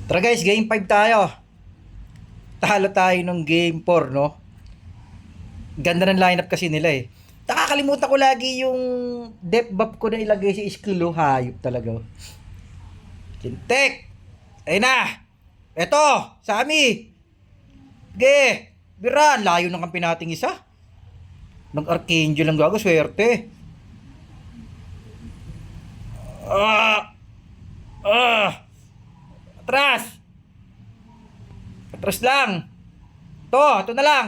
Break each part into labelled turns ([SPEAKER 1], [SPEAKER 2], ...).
[SPEAKER 1] Tara guys, game 5 tayo. Talo tayo ng game 4, no? Ganda ng lineup kasi nila eh. Nakakalimutan ko lagi yung depth buff ko na ilagay si Iskilo. Hayop talaga. Kintek! Ayun na! Eto! Sami! Ge! Biran! Layo ng kampi nating isa. Nag-Archangel ang gago. Swerte. Atras! Atras lang! Ito na lang!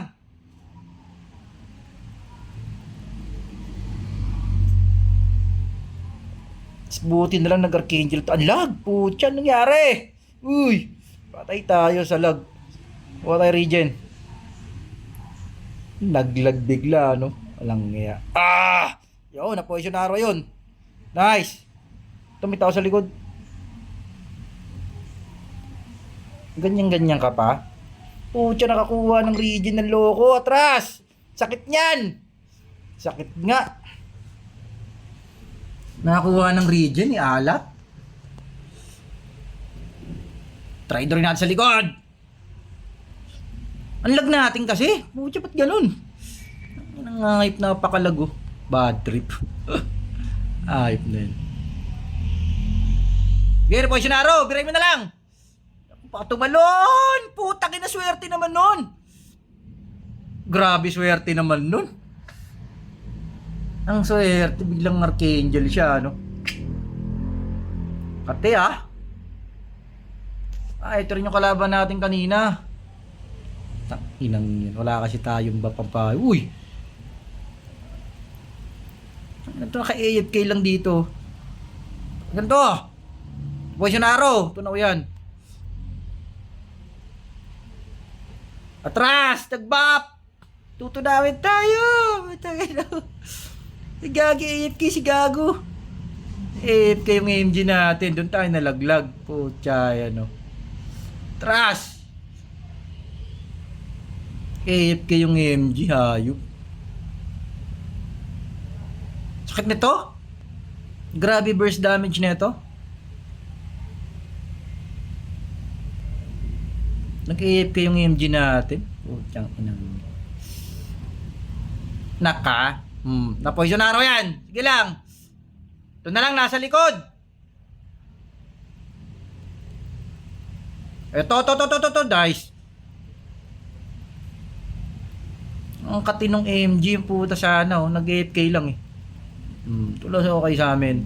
[SPEAKER 1] Buti na lang nag-Archangel to. Ang lag! Putya, nangyari? Uy! Patay tayo sa lag. Patay regen. Naglag bigla, no? Walang nga. Yo, na-positionaro yun. Nice! Tumitaw sa likod. Ganyan-ganyan ka pa? Putya, nakakuha ng regen ng loko. Atras! Sakit niyan! Sakit nga. Nakakuha ng regen, alat. Try rin natin sa likod. Ang lag natin kasi. Putya, ba't ganun? Nangangayip na pakalago. Bad trip. Ayop na yun. Gere, positionaro. Biray mo na lang. Patumalon! Putang ina, swerte naman nun. Grabe swerte naman nun. Ang swerte, biglang Archangel siya, no? Kate, ito rin yung kalaban natin kanina. Inang yun. Wala kasi tayong bapampay. Uy! Ito, naka-AFK lang dito. Ganito! Positionaro! Tunaw yan. Atras! Nagbap! Tutunawin tayo! Si Gagi, AFK si Gago. AFK yung MG natin. Doon tayo nalaglag. Pucha, yan o. Atras! AFK yung MG, hayop. Sakit nito? Grabe burst damage nito. Nag-AFK yung MG natin. Puchang inang. Naka. Na-poisonaro yan. Sige lang. Ito na lang, nasa likod. Ito. Dice. Ang katinong MG yung puta sana. Nag-AFK lang eh. Tulos okay sa amin.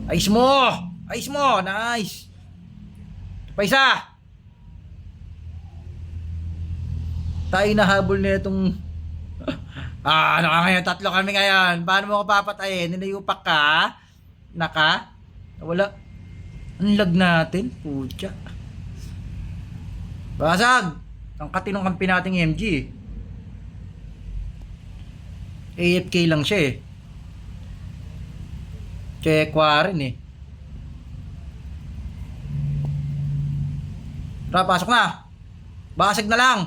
[SPEAKER 1] Ayos mo. Nice. Ito pa isa. Tayo nahabol na itong ano ka ngayon? Tatlo kami ngayon. Paano mo ako papatayin? Ninayupak ka? Naka? Wala. Ang lag natin. Pucha. Basag. Ang katinong kampi nating MG. AFK lang siya eh. Chekwa rin eh. Tara, pasok na. Basag na lang.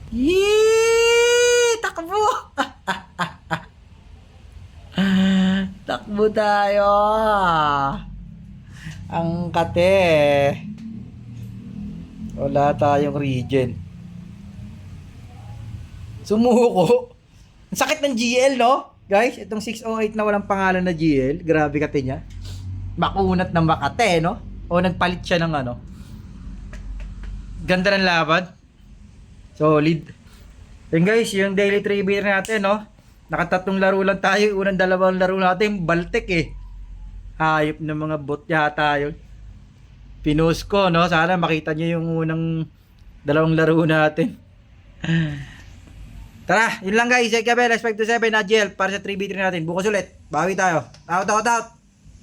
[SPEAKER 1] Yee! Takbo! Takbo tayo! Ang kate! Wala tayong regen. Sumuko! Ang sakit ng GL, no? Guys, itong 608 na walang pangalan na GL. Grabe kate niya. Makunat ng makate, no? O nagpalit siya ng ano. Ganda ng laban. Solid. Then guys, yung daily trivia natin, no? Nakatatlong laro lang tayo. Unang dalawang laro natin, Baltic eh. Hayop ng mga bot yata yun. Pinost ko, no? Sana makita nyo yung unang dalawang laro natin. Tara, yun lang guys. Check ka bell, expect to 7 na gel para sa 3v3 natin. Bukas ulit. Bawi tayo. Out.